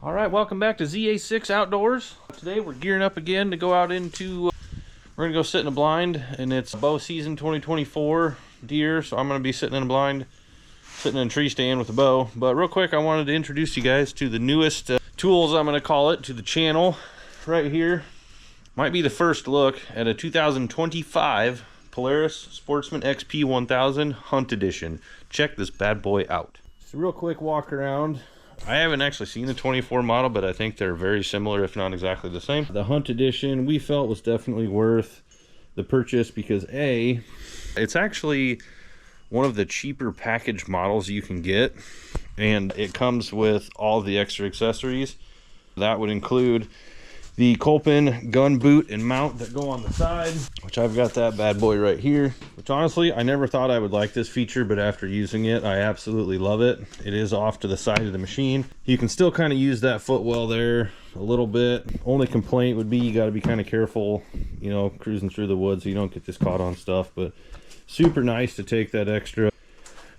All right, welcome back to ZA6 Outdoors. Today we're gearing up again to go out into, we're gonna go sit in a blind, and it's bow season 2024 deer. So I'm gonna be sitting in a blind, sitting in a tree stand with a bow. But real quick, I wanted to introduce you guys to the newest tools, I'm gonna call it, to the channel. Right here might be the first look at a 2025 Polaris Sportsman XP1000 Hunt Edition. Check this bad boy out. Just a real quick walk around. I haven't actually seen the 24 model, but I think they're very similar, if not exactly the same. The Hunt Edition we felt was definitely worth the purchase because A, it's actually one of the cheaper package models you can get, and it comes with all the extra accessories. That would include the Kolpin gun boot and mount that go on the side, which I've got that bad boy right here, which honestly I never thought I would like this feature, but after using it I absolutely love it. It is off to the side of the machine. You can still kind of use that footwell there a little bit. Only complaint would be you got to be kind of careful, you know, cruising through the woods so you don't get this caught on stuff. But super nice to take that extra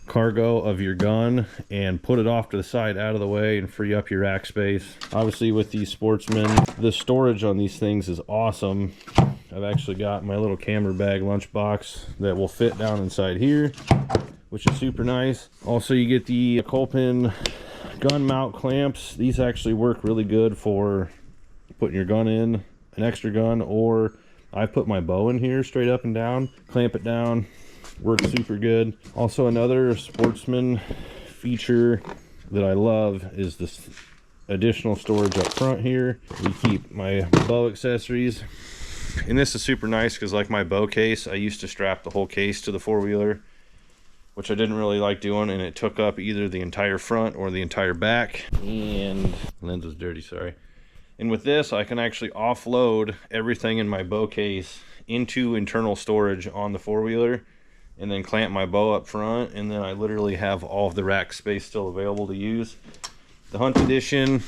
cargo of your gun and put it off to the side out of the way and free up your rack space. Obviously with these Sportsmen, the storage on these things is awesome. I've actually got my little camera bag lunchbox that will fit down inside here, which is super nice. Also, you get the Kolpin gun mount clamps. These actually work really good for putting your gun in, an extra gun, or I put my bow in here straight up and down, clamp it down. Works super good. Also, another Sportsman feature that I love is this additional storage up front here. We keep my bow accessories, and this is super nice because, like my bow case, I used to strap the whole case to the four-wheeler, which I didn't really like doing, and it took up either the entire front or the entire back. And lens was dirty, sorry. And with this, I can actually offload everything in my bow case into internal storage on the four-wheeler, and then clamp my bow up front, and then I literally have all of the rack space still available to use. The Hunt Edition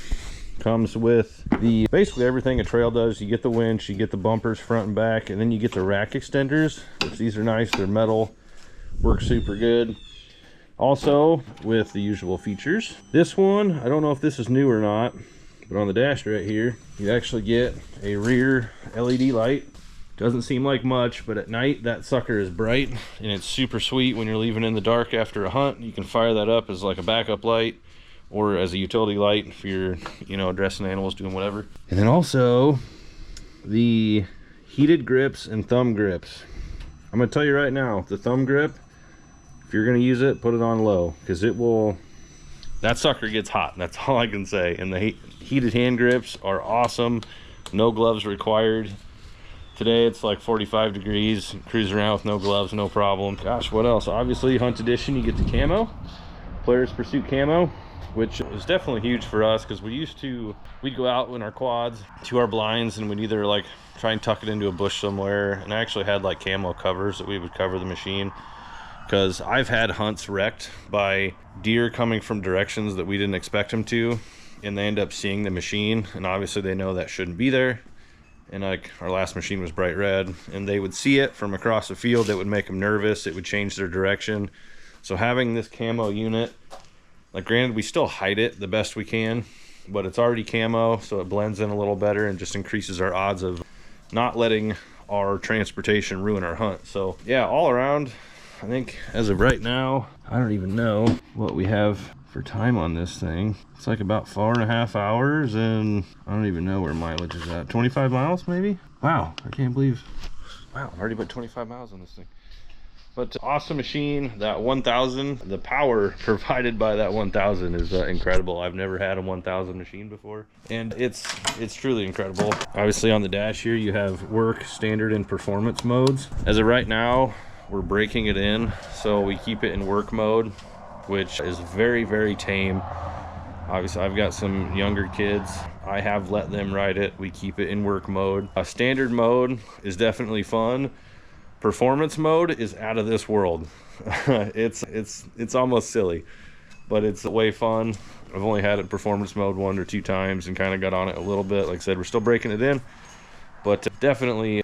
comes with the basically everything a trail does. You get the winch, you get the bumpers front and back, and then you get the rack extenders, which these are nice. They're metal, work super good. Also with the usual features. This one, I don't know if this is new or not, but on the dash right here, you actually get a rear LED light. Doesn't seem like much, but at night that sucker is bright, and it's super sweet when you're leaving in the dark after a hunt. You can fire that up as like a backup light or as a utility light if you're, you know, addressing animals, doing whatever. And then also the heated grips and thumb grips. I'm gonna tell you right now, the thumb grip, if you're gonna use it, put it on low, because it will, that sucker gets hot. That's all I can say. And the heated hand grips are awesome. No gloves required. Today it's like 45 degrees, cruise around with no gloves, no problem. Gosh, what else? Obviously, Hunt Edition, you get the camo, Polaris Pursuit camo, which is definitely huge for us because we'd go out in our quads to our blinds and we'd either like try and tuck it into a bush somewhere. And I actually had like camo covers that we would cover the machine, because I've had hunts wrecked by deer coming from directions that we didn't expect them to, and they end up seeing the machine, and obviously they know that shouldn't be there. And like our last machine was bright red, and they would see it from across the field. It would make them nervous. It would change their direction. So having this camo unit, like granted we still hide it the best we can, but it's already camo, so it blends in a little better and just increases our odds of not letting our transportation ruin our hunt. So yeah, all around, I think as of right now, I don't even know what we have for time on this thing. It's like about 4.5 hours, and I don't even know where mileage is at. 25 miles maybe? Wow, I can't believe, wow, I already put 25 miles on this thing. But awesome machine. That 1000, the power provided by that 1000 is incredible. I've never had a 1000 machine before, and it's truly incredible. Obviously on the dash here you have work, standard, and performance modes. As of right now, we're breaking it in, so we keep it in work mode, which is very, very tame. Obviously, I've got some younger kids. I have let them ride it. We keep it in work mode. Standard mode is definitely fun. Performance mode is out of this world. It's almost silly, but it's way fun. I've only had it in performance mode 1 or 2 times and kind of got on it a little bit. Like I said, we're still breaking it in, but definitely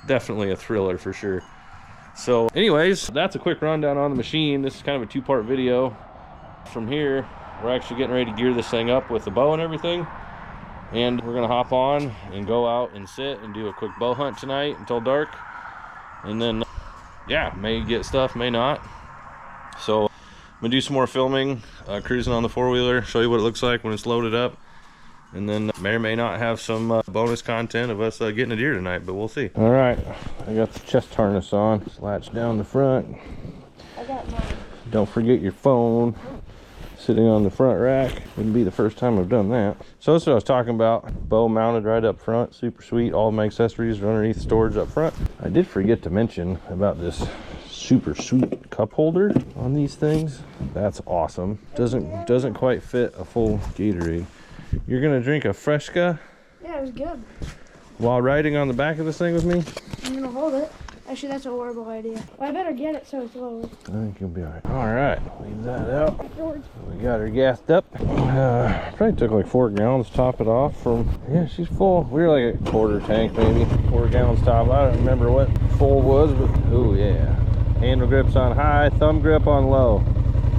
a thriller for sure. So anyways, that's a quick rundown on the machine. This is kind of a 2-part video. From here, we're actually getting ready to gear this thing up with the bow and everything. And we're gonna hop on and go out and sit and do a quick bow hunt tonight until dark. And then, yeah, may get stuff, may not. So I'm gonna do some more filming, cruising on the four-wheeler, show you what it looks like when it's loaded up. And then may or may not have some bonus content of us getting a deer tonight, but we'll see. All right, I got the chest harness on. Latch down the front. I got mine. Don't forget your phone sitting on the front rack. Wouldn't be the first time I've done that. So that's what I was talking about. Bow mounted right up front, super sweet. All my accessories are underneath storage up front. I did forget to mention about this super sweet cup holder on these things. That's awesome. Doesn't quite fit a full Gatorade. You're gonna drink a Fresca? Yeah, it was good. While riding on the back of this thing with me? I'm gonna hold it. Actually, that's a horrible idea. Well, I better get it so it's lower. I think you'll be all right. All right, leave that out. We got her gassed up. Probably took like 4 gallons to top it off from, yeah, she's full. We were like a quarter tank maybe, 4 gallons top. I don't remember what full was, but oh yeah. Handle grips on high, thumb grip on low.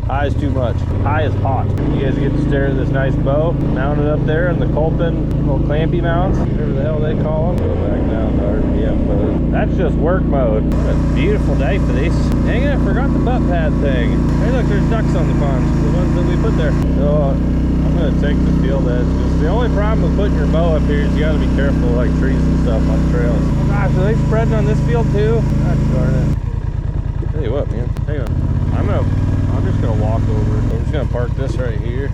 High is too much. High is hot. You guys get to stare at this nice bow mounted up there in the Colton little clampy mounts, whatever the hell they call them. Go back down to RPM mode. That's just work mode. What a beautiful day for these. Dang it, I forgot the butt pad thing. Hey look, there's ducks on the pond. The ones that we put there. So I'm gonna take the field edge. Just the only problem with putting your bow up here is you gotta be careful like trees and stuff on trails. Oh gosh, are they spreading on this field too? God darn it. Tell you what, man. Hang on. I'm just gonna walk over. I'm just gonna park this right here.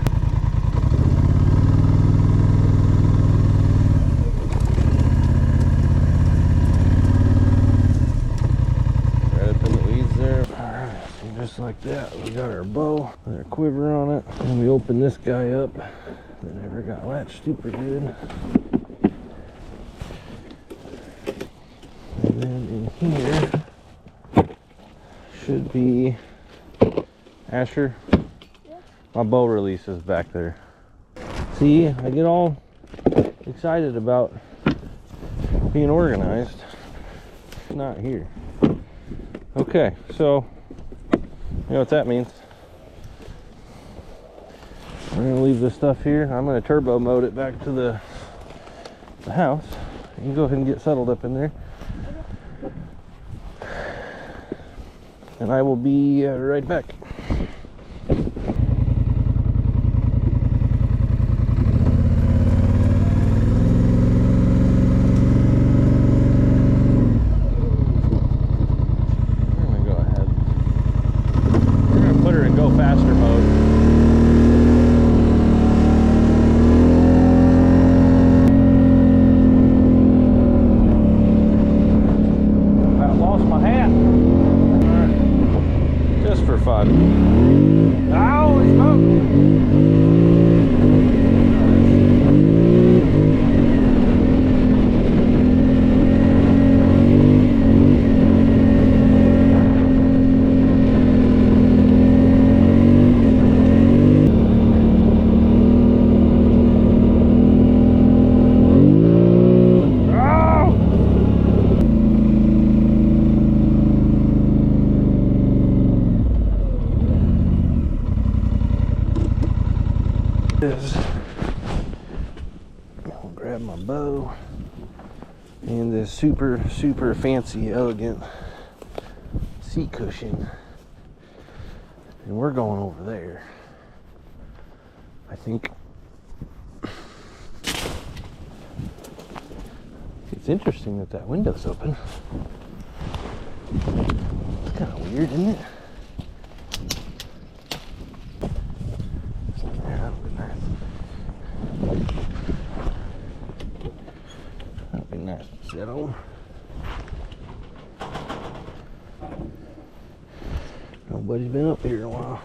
Right up in the weeds there. Alright, so just like that, we got our bow with our quiver on it. And we open this guy up. That never got latched super good. And then in here should be Asher. Yeah. My bow release is back there. See, I get all excited about being organized. It's not here. Okay, so you know what that means. We're gonna leave this stuff here. I'm gonna turbo mode it back to the house. You can go ahead and get settled up in there. And I will be right back. I'll grab my bow and this super fancy elegant seat cushion, and we're going over there. I think it's interesting that that window's open. It's kind of weird, isn't it? That'd be nice to sit on. Nobody's been up here in a while.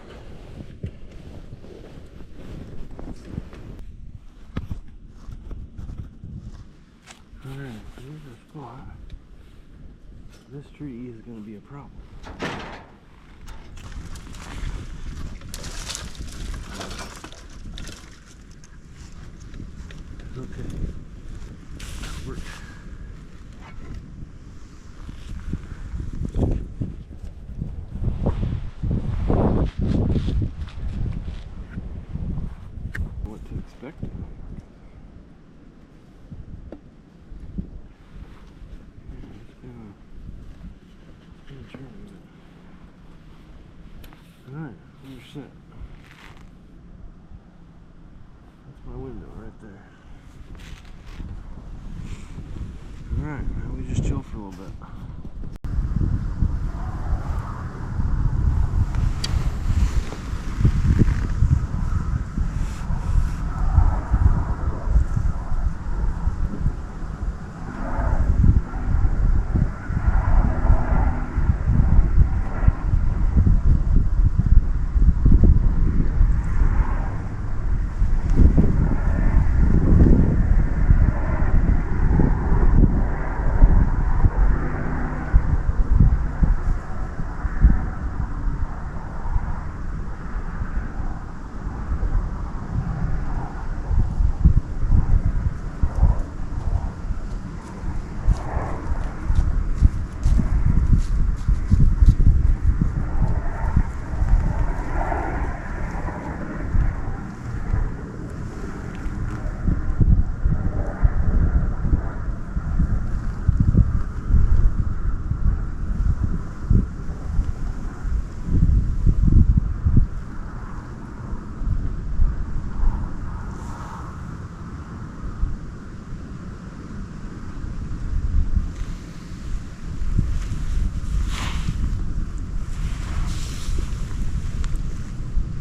Alright, here's our spot. This tree is going to be a problem. Okay. Work. go for a little bit.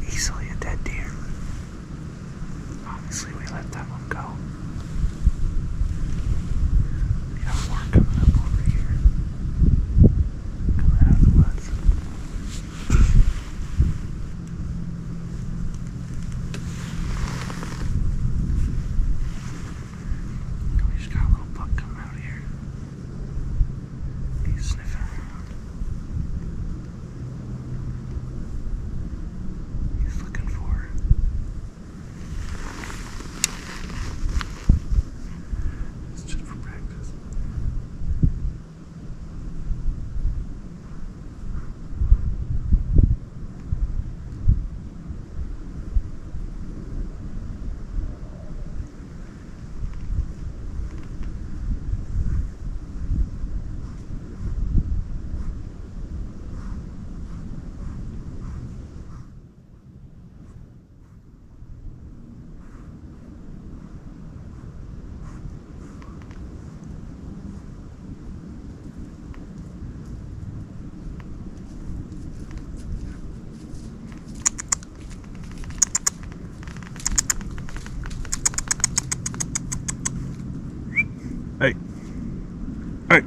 Easily a dead deer. Obviously we let that one go. We got more coming up over here. Coming out of the woods. We just got a little buck coming out here. He's sniffing around. He's looking for her. It's just for practice. Hey. Hey.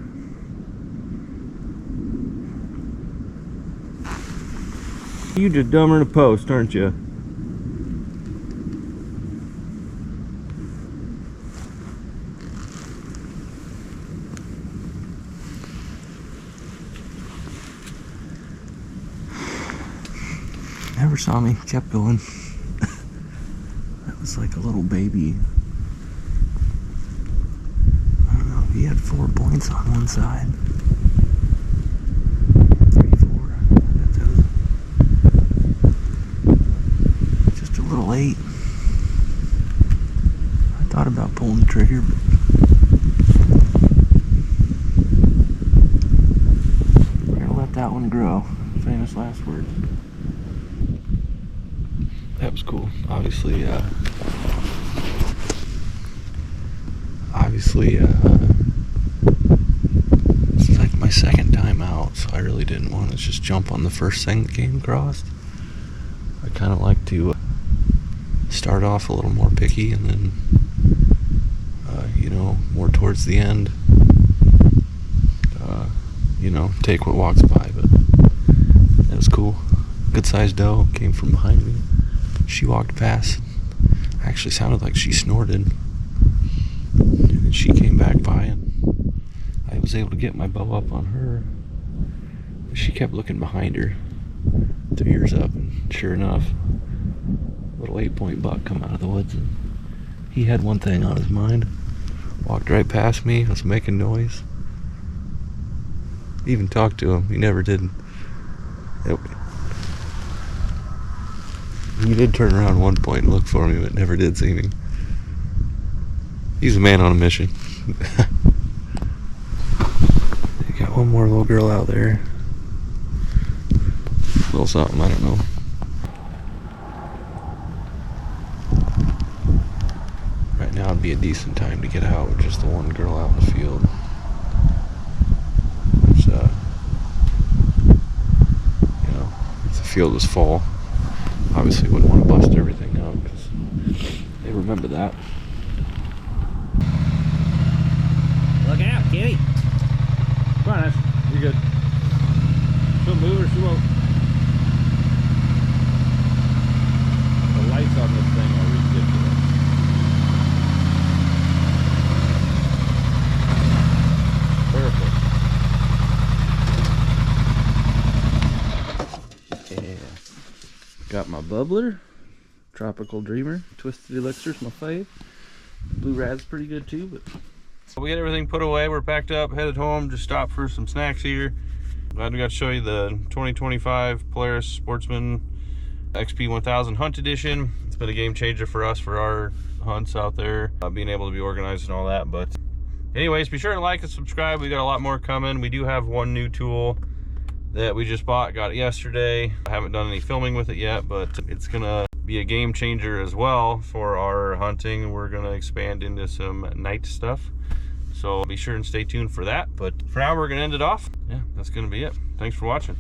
You just dumber than a post, aren't you? Never saw me, kept going. That was like a little baby. He had 4 points on one side. 3, 4. Just a little late. I thought about pulling the trigger, but we're gonna let that one grow. Famous last words. That was cool. Obviously, it's like my second time out, so I really didn't want to just jump on the first thing that came across. I kind of like to start off a little more picky and then, more towards the end, take what walks by. But that was cool. Good sized doe came from behind me. She walked past. Actually sounded like she snorted. And then she came back by and I was able to get my bow up on her. She kept looking behind her. The ears up, and sure enough, little 8-point buck come out of the woods. And he had one thing on his mind. Walked right past me, was making noise. Even talked to him, he never did. He did turn around one point and look for me, but never did see me. He's a man on a mission. You got one more little girl out there. A little something, I don't know. Right now would be a decent time to get out with just the one girl out in the field. field was full. Obviously wouldn't want to bust everything out because they remember that. Look out, kitty. Come on, Ash. You're good. She'll move or she won't. The lights on this thing are ridiculous. Perfect. Yeah. Got my bubbler. Tropical Dreamer. Twisted Elixir's my fave. Blue Rad's pretty good too, but we got everything put away. We're packed up, headed home. Just stopped for some snacks here. Glad we got to show you the 2025 Polaris Sportsman XP1000 Hunt Edition. It's been a game changer for us for our hunts out there, being able to be organized and all that. But anyways, be sure to like and subscribe. We got a lot more coming. We do have one new tool that we just bought, got it yesterday. I haven't done any filming with it yet, but it's gonna be a game changer as well for our hunting. We're gonna expand into some night stuff, so be sure and stay tuned for that. But for now, we're gonna end it off. Yeah, that's gonna be it. Thanks for watching.